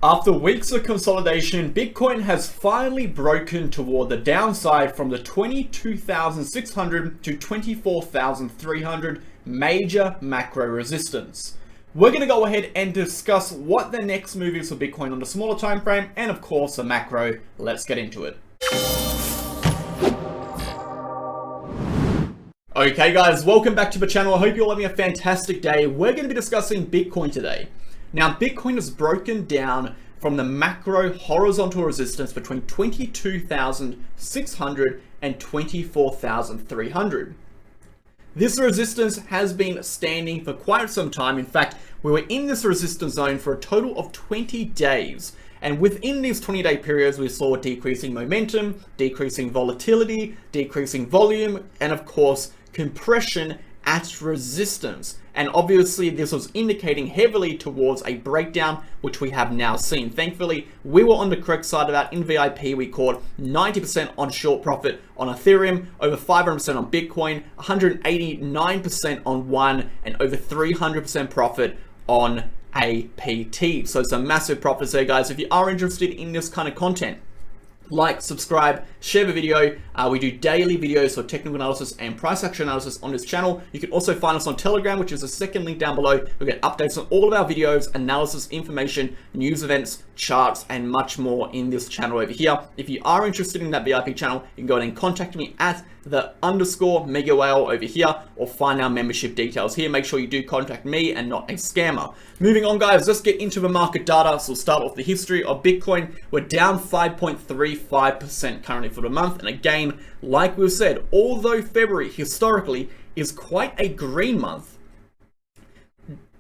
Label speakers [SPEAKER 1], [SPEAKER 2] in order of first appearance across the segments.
[SPEAKER 1] After weeks of consolidation, Bitcoin has finally broken toward the downside from the 22,600 to 24,300 major macro resistance. We're going to go ahead and discuss what the next move is for Bitcoin on the smaller time frame and of course the macro. Let's get into it. Okay guys, welcome back to the channel. I hope you're all having a fantastic day. We're going to be discussing Bitcoin today. Now, Bitcoin has broken down from the macro horizontal resistance between 22,600 and 24,300. This resistance has been standing for quite some time. In fact, we were in this resistance zone for a total of 20 days. And within these 20-day periods, we saw decreasing momentum, decreasing volatility, decreasing volume, and of course, compression at resistance. And obviously this was indicating heavily towards a breakdown, which we have now seen. Thankfully, we were on the correct side of that. In VIP, we caught 90% on short profit on Ethereum, over 500% on Bitcoin, 189% on One, and over 300% profit on APT. So some massive profits there, guys. If you are interested in this kind of content, like, subscribe, share the video. We do daily videos for technical analysis and price action analysis on this channel. You can also find us on Telegram, which is the second link down below. You'll get updates on all of our videos, analysis, information, news events, charts, and much more in this channel over here. If you are interested in that VIP channel, you can go ahead and contact me at the _MegaWhale over here, or find our membership details here. Make sure you do contact me and not a scammer. Moving on, guys, let's get into the market data. So we'll start off the history of Bitcoin. We're down 5.35% currently for the month. And again, like we've said, although February historically is quite a green month,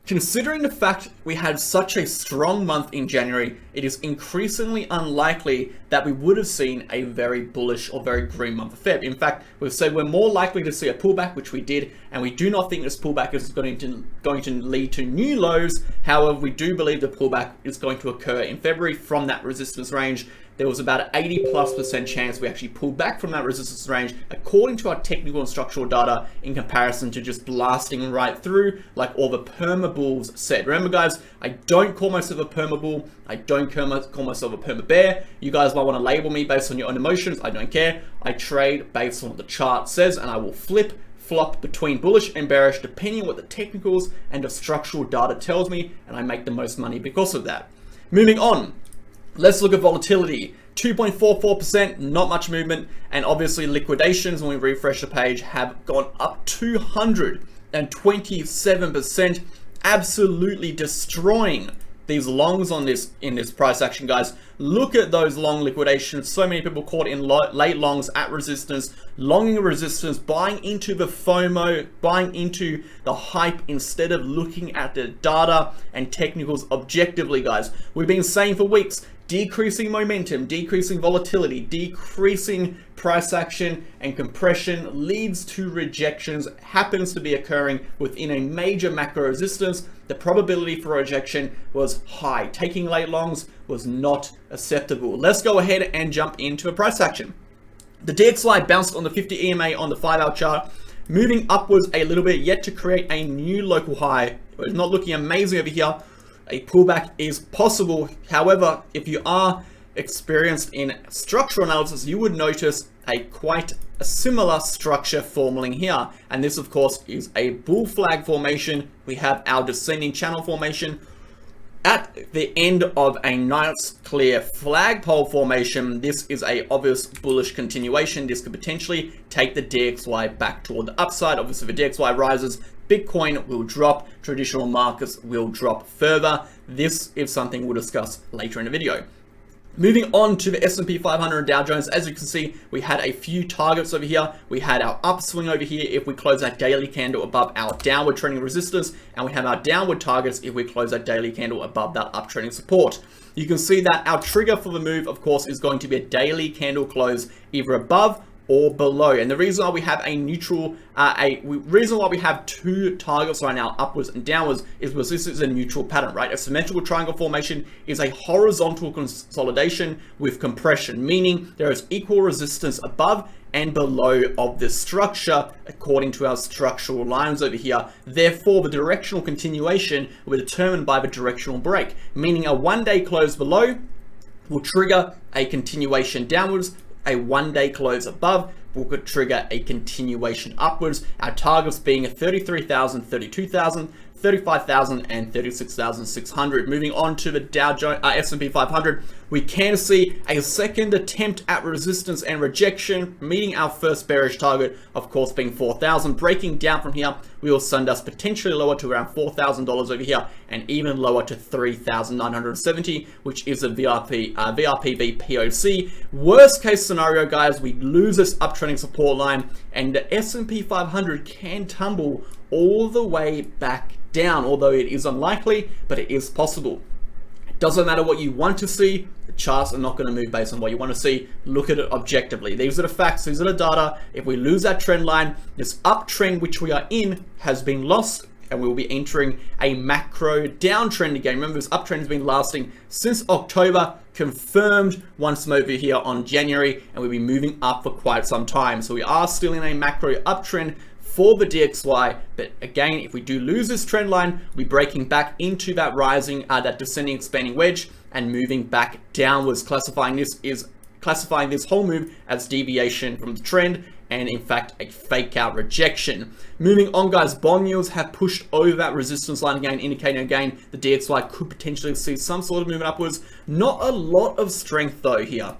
[SPEAKER 1] considering the fact we had such a strong month in January, it is increasingly unlikely that we would have seen a very bullish or very green month of Feb. In fact, we've said we're more likely to see a pullback, which we did, and we do not think this pullback is going to lead to new lows. However, we do believe the pullback is going to occur in February from that resistance range. There was about an 80+% chance we actually pulled back from that resistance range, according to our technical and structural data, in comparison to just blasting right through like all the perma bulls said. Remember, guys, I don't call myself a perma bull. I don't call myself a perma bear. You guys might want to label me based on your own emotions. I don't care. I trade based on what the chart says, and I will flop between bullish and bearish depending on what the technicals and the structural data tells me, and I make the most money because of that. Moving on. Let's look at volatility. 2.44%, not much movement, and obviously liquidations, when we refresh the page, have gone up 227%, absolutely destroying these longs on in this price action, guys. Look at those long liquidations. So many people caught in late longs at resistance, longing resistance, buying into the FOMO, buying into the hype instead of looking at the data and technicals objectively, guys. We've been saying for weeks, decreasing momentum, decreasing volatility, decreasing price action and compression leads to rejections, happens to be occurring within a major macro resistance. The probability for rejection was high. Taking late longs was not acceptable. Let's go ahead and jump into a price action. The DXY bounced on the 50 EMA on the 5-hour chart, moving upwards a little bit, yet to create a new local high. It's not looking amazing over here. A pullback is possible. However, if you are experienced in structural analysis, you would notice quite a similar structure forming here. And this, of course, is a bull flag formation. We have our descending channel formation. At the end of a nice clear flagpole formation, this is a obvious bullish continuation. This could potentially take the DXY back toward the upside. Obviously, if the DXY rises, Bitcoin will drop, traditional markets will drop further. This is something we'll discuss later in the video. Moving on to the S&P 500 and Dow Jones, as you can see, we had a few targets over here. We had our upswing over here if we close that daily candle above our downward trending resistance, and we have our downward targets if we close that daily candle above that uptrending support. You can see that our trigger for the move, of course, is going to be a daily candle close either above or below. And the reason why we have a neutral, reason why we have two targets right now, upwards and downwards, is because this is a neutral pattern, right? A symmetrical triangle formation is a horizontal consolidation with compression, meaning there is equal resistance above and below of this structure according to our structural lines over here. Therefore, the directional continuation will be determined by the directional break, meaning a one-day close below will trigger a continuation downwards. A one-day close above will trigger a continuation upwards. Our targets being 33,000, 32,000, 35,000 and 36,600. Moving on to the S&P 500, we can see a second attempt at resistance and rejection, meeting our first bearish target, of course, being 4,000. Breaking down from here, we will send us potentially lower to around $4,000 over here, and even lower to 3,970, which is a VRPB POC. Worst case scenario, guys, we lose this uptrending support line, and the S&P 500 can tumble all the way back down, although it is unlikely, but it is possible. It doesn't matter what you want to see, the charts are not going to move based on what you want to see. Look at it objectively. These are the facts, these are the data. If we lose that trend line, this uptrend which we are in has been lost, and we will be entering a macro downtrend again. Remember, this uptrend has been lasting since October, confirmed once over here on January, and we'll be moving up for quite some time. So we are still in a macro uptrend for the DXY, but again, if we do lose this trend line, we're breaking back into that rising, that descending expanding wedge and moving back downwards, classifying this whole move as deviation from the trend, and in fact a fake out rejection. Moving on, guys, bond yields have pushed over that resistance line again, indicating again the DXY could potentially see some sort of movement upwards. Not a lot of strength though here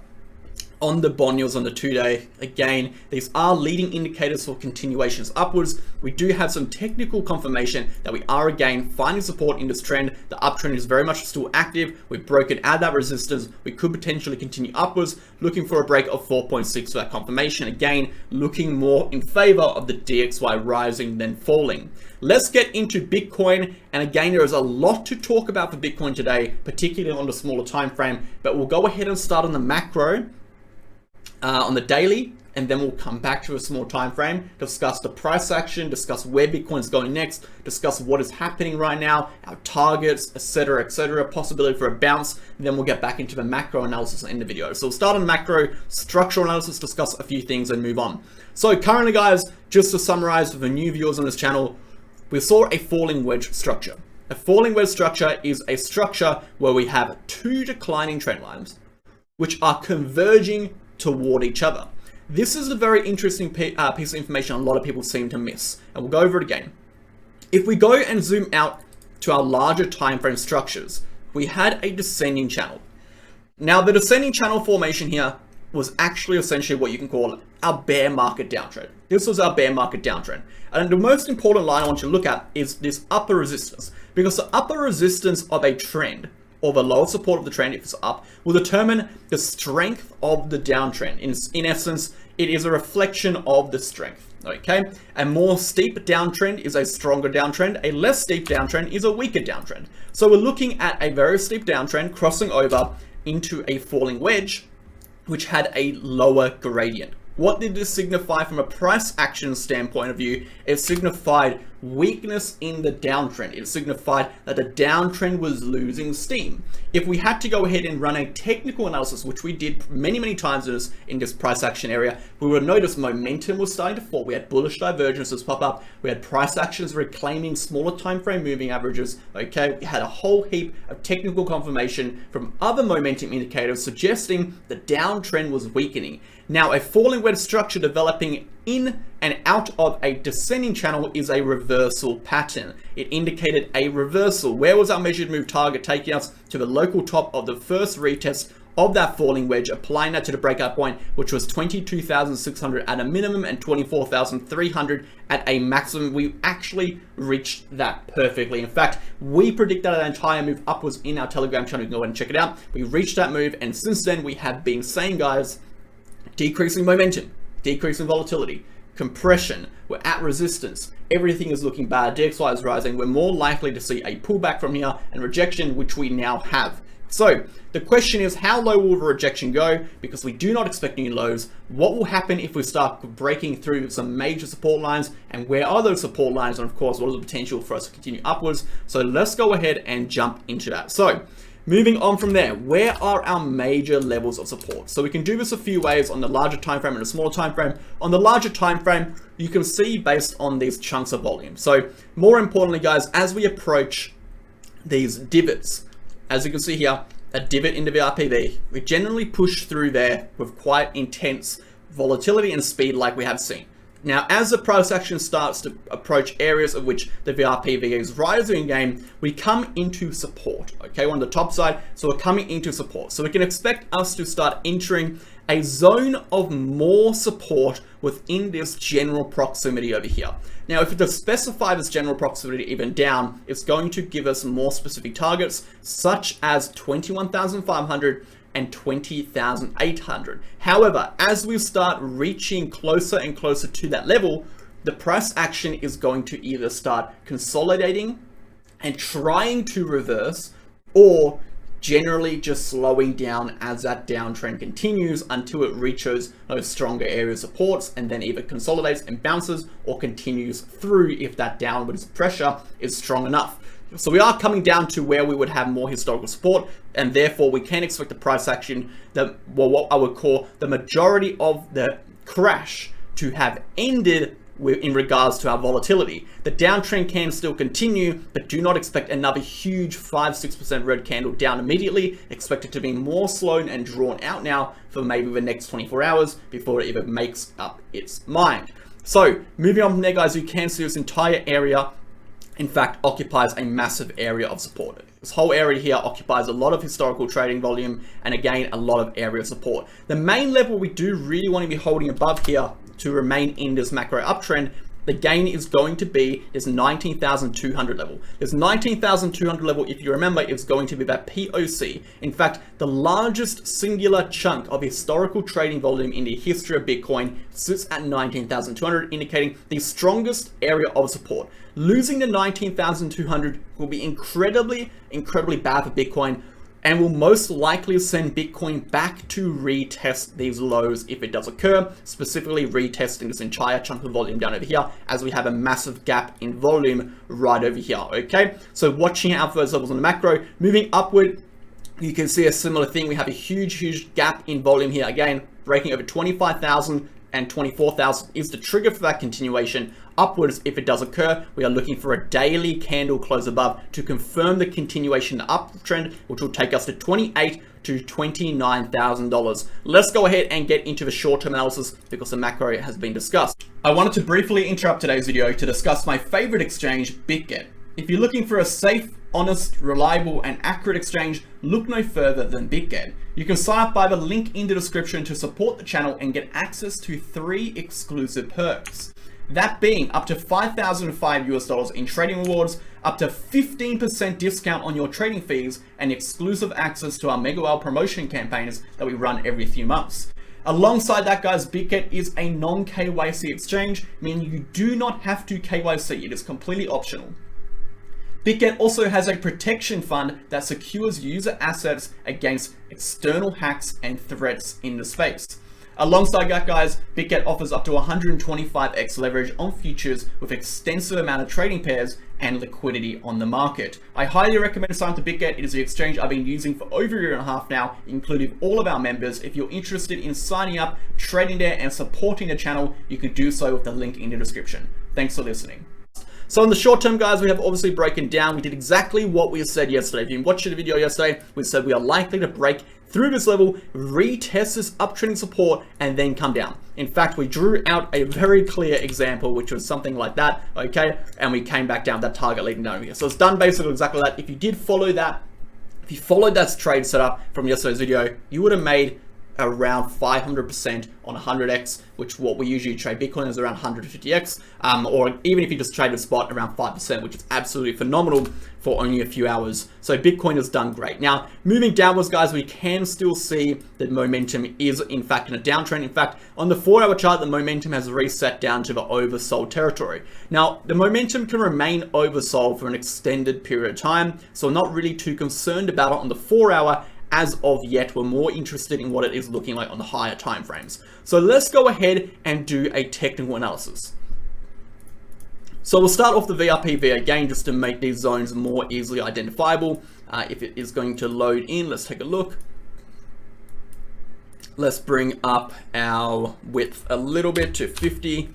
[SPEAKER 1] on the bond yields on the 2-day. Again, these are leading indicators for continuations upwards. We do have some technical confirmation that we are again finding support in this trend. The uptrend is very much still active. We've broken out that resistance. We could potentially continue upwards, looking for a break of 4.6 for that confirmation. Again, looking more in favor of the DXY rising than falling. Let's get into Bitcoin, and again, there is a lot to talk about for Bitcoin today, particularly on the smaller time frame, but we'll go ahead and start on the macro, on the daily, and then we'll come back to a small time frame, discuss the price action, discuss where Bitcoin's going next, discuss what is happening right now, our targets, etc., possibility for a bounce, and then we'll get back into the macro analysis in the video. So we'll start on macro, structural analysis, discuss a few things, and move on. So currently, guys, just to summarize for the new viewers on this channel, we saw a falling wedge structure. A falling wedge structure is a structure where we have two declining trend lines, which are converging toward each other. This is a very interesting piece of information a lot of people seem to miss, and we'll go over it again. If we go and zoom out to our larger time frame structures, we had a descending channel. Now, the descending channel formation here was actually essentially what you can call our bear market downtrend. This was our bear market downtrend. And the most important line I want you to look at is this upper resistance, because the upper resistance of a trend, or the lower support of the trend, if it's up, will determine the strength of the downtrend. In essence, it is a reflection of the strength, okay? A more steep downtrend is a stronger downtrend. A less steep downtrend is a weaker downtrend. So we're looking at a very steep downtrend crossing over into a falling wedge, which had a lower gradient. What did this signify from a price action standpoint of view? It signified weakness in the downtrend. It signified that the downtrend was losing steam. If we had to go ahead and run a technical analysis, which we did many times in this price action area, we would notice momentum was starting to fall. We had bullish divergences pop up. We had price actions reclaiming smaller time frame moving averages. Okay, we had a whole heap of technical confirmation from other momentum indicators suggesting the downtrend was weakening. Now, a falling wedge structure developing in and out of a descending channel is a reversal pattern. It indicated a reversal. Where was our measured move target taking us? To the local top of the first retest of that falling wedge, applying that to the breakout point, which was 22,600 at a minimum and 24,300 at a maximum. We actually reached that perfectly. In fact, we predicted an entire move upwards in our Telegram channel. You can go ahead and check it out. We reached that move, and since then we have been saying, guys, decreasing momentum, decreasing volatility, compression, we're at resistance, everything is looking bad, DXY is rising, we're more likely to see a pullback from here and rejection, which we now have. So the question is, how low will the rejection go? Because we do not expect new lows. What will happen if we start breaking through some major support lines? And where are those support lines? And of course, what is the potential for us to continue upwards? So let's go ahead and jump into that. So moving on from there, where are our major levels of support? So we can do this a few ways on the larger time frame and a smaller time frame. On the larger time frame, you can see based on these chunks of volume. So more importantly, guys, as we approach these divots, as you can see here, a divot in the VRPV, we generally push through there with quite intense volatility and speed like we have seen. Now, as the price action starts to approach areas of which the VRPV is rising in game, we come into support, okay? We're on the top side, so we're coming into support. So we can expect us to start entering a zone of more support within this general proximity over here. Now, if we to specify this general proximity even down, it's going to give us more specific targets, such as 21,500 and 20,800. However, as we start reaching closer and closer to that level, the price action is going to either start consolidating and trying to reverse, or generally just slowing down as that downtrend continues until it reaches those stronger areas of supports and then either consolidates and bounces or continues through if that downwards pressure is strong enough. So we are coming down to where we would have more historical support, and therefore we can expect the price action that, well, what I would call the majority of the crash to have ended in regards to our volatility. The downtrend can still continue, but do not expect another huge 5-6% red candle down immediately. Expect it to be more slow and drawn out now for maybe the next 24 hours before it even makes up its mind. So moving on from there, guys, you can see this entire area in fact occupies a massive area of support. This whole area here occupies a lot of historical trading volume and again a lot of area of support. The main level we do really want to be holding above here to remain in this macro uptrend, the gain is going to be this 19,200 level. This 19,200 level, if you remember, is going to be that POC. In fact, the largest singular chunk of historical trading volume in the history of Bitcoin sits at 19,200, indicating the strongest area of support. Losing the 19,200 will be incredibly bad for Bitcoin, and will most likely send Bitcoin back to retest these lows if it does occur, specifically retesting this entire chunk of volume down over here, as we have a massive gap in volume right over here, okay? So watching out for those levels on the macro. Moving upward, you can see a similar thing. We have a huge gap in volume here. Again, breaking over 25,000 and 24,000 is the trigger for that continuation upwards. If it does occur, we are looking for a daily candle close above to confirm the continuation uptrend, which will take us to $28,000 to $29,000. Let's go ahead and get into the short-term analysis because the macro has been discussed. I wanted to briefly interrupt today's video to discuss my favorite exchange, Bitget. If you're looking for a safe, honest, reliable, and accurate exchange, look no further than Bitget. You can sign up by the link in the description to support the channel and get access to 3 exclusive perks. That being up to $5,005 in trading rewards, up to 15% discount on your trading fees, and exclusive access to our MegaWhale promotion campaigns that we run every few months. Alongside that, guys, Bitget is a non-KYC exchange, meaning you do not have to KYC. It is completely optional. Bitget also has a protection fund that secures user assets against external hacks and threats in the space. Alongside that, guys, Bitget offers up to 125x leverage on futures with extensive amount of trading pairs and liquidity on the market. I highly recommend signing up to Bitget. It is the exchange I've been using for over a year and a half now, including all of our members. If you're interested in signing up, trading there, and supporting the channel, you can do so with the link in the description. Thanks for listening. So in the short term, guys, we have obviously broken down. We did exactly what we said yesterday. If you watched the video yesterday, we said we are likely to break through this level, retest this uptrending support, and then come down. In fact, we drew out a very clear example, which was something like that, okay? And we came back down that target leading down here. So it's done basically exactly like that. If you did follow that, if you followed that trade setup from yesterday's video, you would have made around 500% on 100x, which what we usually trade Bitcoin is around 150x, or even if you just trade a spot around 5%, which is absolutely phenomenal for only a few hours. So Bitcoin has done great. Now, moving downwards, guys, we can still see that momentum is in fact in a downtrend. In fact, on the 4-hour chart, the momentum has reset down to the oversold territory. Now, the momentum can remain oversold for an extended period of time, so not really too concerned about it on the 4-hour. As of yet, we're more interested in what it is looking like on the higher time frames. So let's go ahead and do a technical analysis. So we'll start off the VRPV again, just to make these zones more easily identifiable. If it is going to load in, let's take a look. Let's bring up our width a little bit to 50.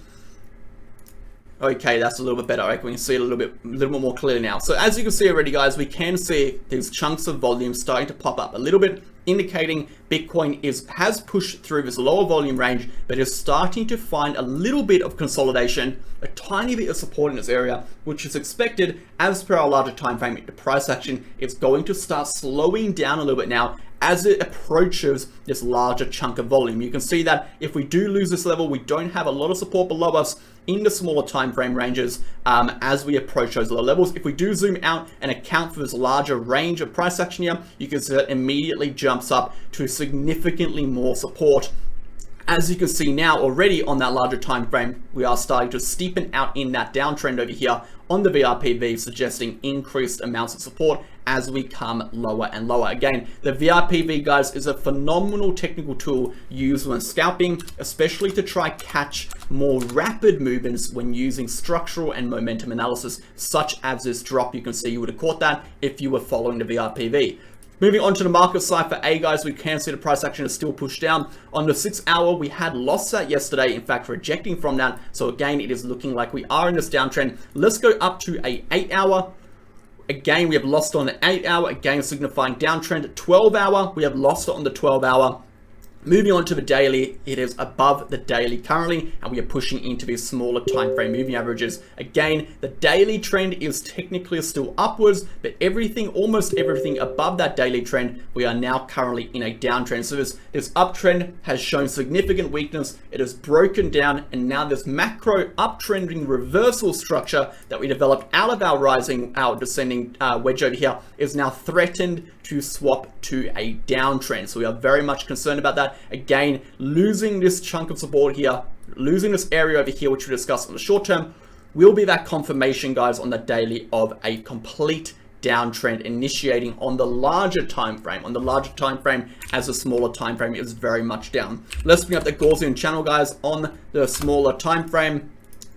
[SPEAKER 1] Okay, that's a little bit better. Right? We can see it a little bit more clearly now. So as you can see already, guys, we can see these chunks of volume starting to pop up a little bit, indicating Bitcoin has pushed through this lower volume range, but is starting to find a little bit of consolidation, a tiny bit of support in this area, which is expected as per our larger time frame. The price action is going to start slowing down a little bit now as it approaches this larger chunk of volume. You can see that if we do lose this level, we don't have a lot of support below us in the smaller time frame ranges as we approach those lower levels. If we do zoom out and account for this larger range of price action here, you can see that immediately jumps up to significantly more support. As you can see now already on that larger time frame, we are starting to steepen out in that downtrend over here on the VRPV, suggesting increased amounts of support as we come lower and lower. Again, the VRPV, guys, is a phenomenal technical tool used when scalping, especially to try catch more rapid movements when using structural and momentum analysis, such as this drop. You can see you would have caught that if you were following the VRPV. Moving on to the market side for A, guys, we can see the price action is still pushed down. On the 6-hour, we had lost that yesterday, in fact, rejecting from that. So again, it is looking like we are in this downtrend. Let's go up to a 8-hour. Again, we have lost on the 8-hour, again, signifying downtrend. 12-hour, we have lost it on the 12-hour. Moving on to the daily, it is above the daily currently, and we are pushing into these smaller time frame moving averages. Again, the daily trend is technically still upwards, but almost everything above that daily trend, we are now currently in a downtrend. So this uptrend has shown significant weakness. It has broken down, and now this macro uptrending reversal structure that we developed out of our descending wedge over here is now threatened to swap to a downtrend. So we are very much concerned about that. Again, losing this chunk of support here, losing this area over here, which we discussed on the short term, will be that confirmation, guys, on the daily of a complete downtrend initiating on the larger time frame. On the larger time frame, as the smaller time frame is very much down. Let's bring up the Gaussian channel, guys, on the smaller time frame.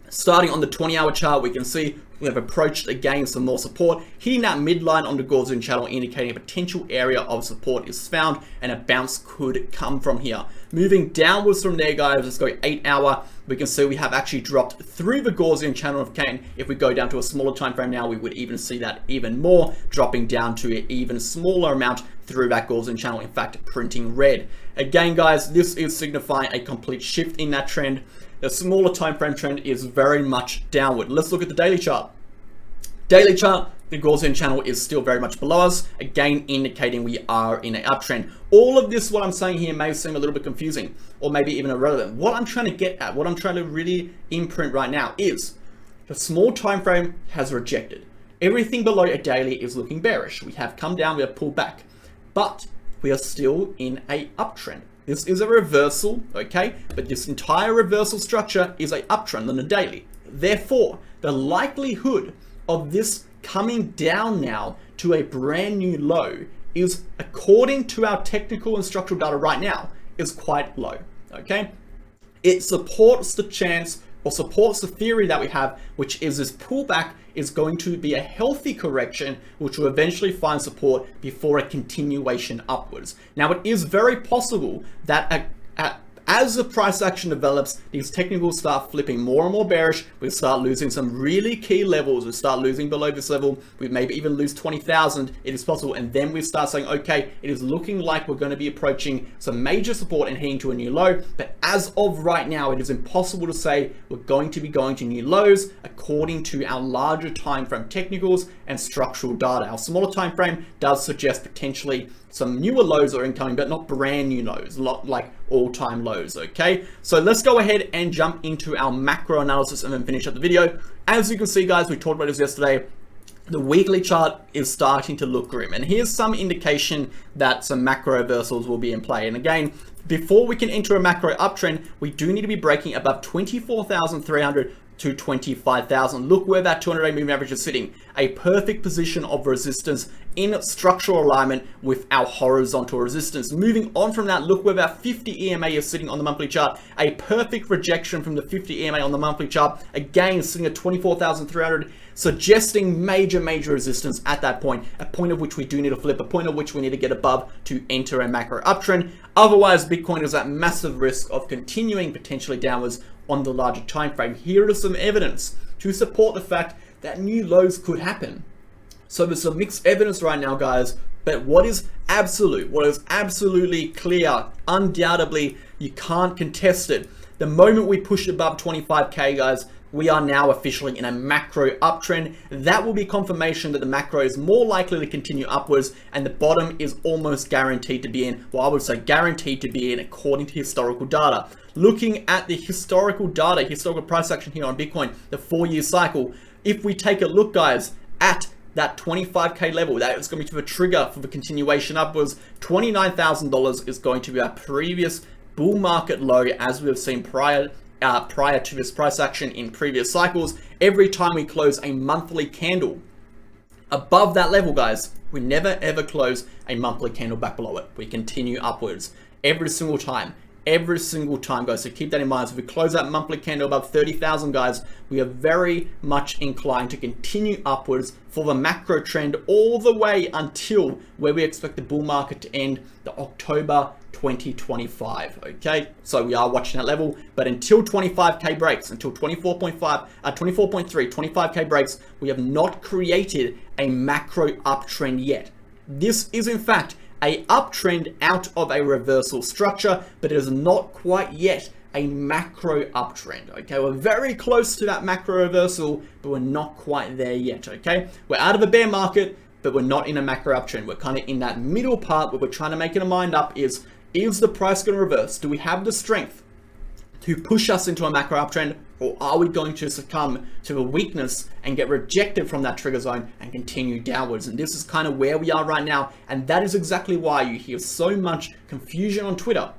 [SPEAKER 1] Starting on the 20-hour chart, we can see we have approached again some more support, hitting that midline on the Gaussian channel, indicating a potential area of support is found and a bounce could come from here. Moving downwards from there, guys, let's go 8-hour. We can see we have actually dropped through the Gaussian channel of Kane. If we go down to a smaller time frame now, we would even see that even more, dropping down to an even smaller amount through that Gaussian channel, in fact, printing red. Again, guys, this is signifying a complete shift in that trend. The smaller time frame trend is very much downward. Let's look at the daily chart. Daily chart, the Gaussian channel is still very much below us, again indicating we are in an uptrend. All of this, what I'm saying here, may seem a little bit confusing or maybe even irrelevant. What I'm trying to get at, what I'm trying to really imprint right now is the small time frame has rejected. Everything below a daily is looking bearish. We have come down, we have pulled back, but we are still in a uptrend. This is a reversal, okay? But this entire reversal structure is a uptrend on the daily. Therefore, the likelihood of this coming down now to a brand new low is, according to our technical and structural data right now, is quite low, okay? It supports the chance or supports the theory that we have, which is this pullback is going to be a healthy correction, which will eventually find support before a continuation upwards. Now, it is very possible that as the price action develops, these technicals start flipping more and more bearish. We start losing some really key levels. We start losing below this level. We maybe even lose 20,000. It is possible. And then we start saying, okay, it is looking like we're going to be approaching some major support and heading to a new low. But as of right now, it is impossible to say we're going to be going to new lows according to our larger time frame technicals and structural data. Our smaller time frame does suggest potentially some newer lows are incoming, but not brand new lows, like all-time lows, okay? So let's go ahead and jump into our macro analysis and then finish up the video. As you can see, guys, we talked about this yesterday. The weekly chart is starting to look grim, and here's some indication that some macro reversals will be in play. And again, before we can enter a macro uptrend, we do need to be breaking above 24,300 to 25,000. Look where that 200-day moving average is sitting. A perfect position of resistance in structural alignment with our horizontal resistance. Moving on from that, look where that 50 EMA is sitting on the monthly chart. A perfect rejection from the 50 EMA on the monthly chart. Again, sitting at 24,300, suggesting major resistance at that point, a point of which we do need to flip, a point of which we need to get above to enter a macro uptrend. Otherwise, Bitcoin is at massive risk of continuing potentially downwards on the larger time frame. Here is some evidence to support the fact that new lows could happen. So there's some mixed evidence right now, guys, but what is absolutely clear, undoubtedly, you can't contest it. The moment we push above 25K, guys, we are now officially in a macro uptrend. That will be confirmation that the macro is more likely to continue upwards, and the bottom is almost guaranteed to be in, well, I would say guaranteed to be in according to historical data. Looking at the historical data, historical price action here on Bitcoin, the 4-year cycle, if we take a look, guys, at that 25K level, that is going to be the trigger for the continuation upwards. $29,000 is going to be our previous bull market low, as we have seen prior to this price action in previous cycles. Every time we close a monthly candle above that level, guys, we never ever close a monthly candle back below it. We continue upwards every single time, guys. So keep that in mind. So if we close that monthly candle above 30,000, guys, we are very much inclined to continue upwards for the macro trend all the way until where we expect the bull market to end, the October 2025. Okay, so we are watching that level, but until 25K breaks, until 24.3, 25K breaks, we have not created a macro uptrend yet. This is in fact a uptrend out of a reversal structure, but it is not quite yet a macro uptrend. Okay, we're very close to that macro reversal, but we're not quite there yet. Okay, we're out of a bear market, but we're not in a macro uptrend. We're kind of in that middle part where we're trying to make it a mind up is the price going to reverse? Do we have the strength to push us into a macro uptrend, or are we going to succumb to a weakness and get rejected from that trigger zone and continue downwards? And this is kind of where we are right now, and that is exactly why you hear so much confusion on Twitter,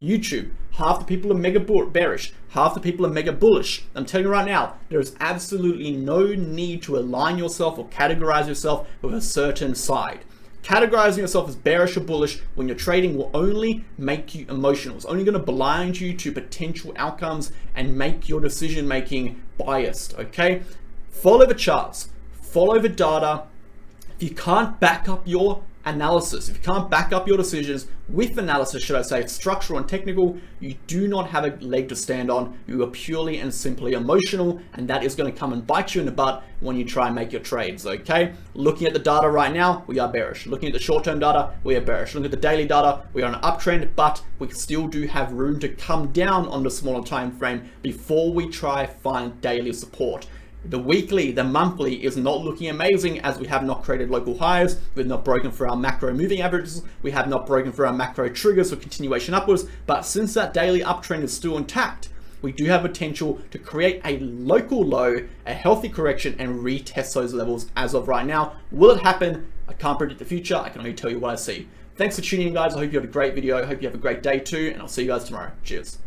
[SPEAKER 1] YouTube. Half the people are mega bearish, half the people are mega bullish. I'm telling you right now, there is absolutely no need to align yourself or categorize yourself with a certain side. Categorizing yourself as bearish or bullish when you're trading will only make you emotional. It's only going to blind you to potential outcomes and make your decision making biased. Okay, follow the charts, follow the data. If you can't back up your analysis, if you can't back up your decisions with analysis, should I say, structural and technical, you do not have a leg to stand on. You are purely and simply emotional, and that is going to come and bite you in the butt when you try and make your trades. Okay, looking at the data right now, we are bearish. Looking at the short-term data, we are bearish. Looking at the daily data, we are on an uptrend, but we still do have room to come down on the smaller time frame before we try find daily support. The weekly, the monthly is not looking amazing, as we have not created local highs, we've not broken for our macro moving averages, we have not broken for our macro triggers for continuation upwards, but since that daily uptrend is still intact, we do have potential to create a local low, a healthy correction, and retest those levels as of right now. Will it happen? I can't predict the future, I can only tell you what I see. Thanks for tuning in, guys. I hope you have a great video, I hope you have a great day too, and I'll see you guys tomorrow. Cheers.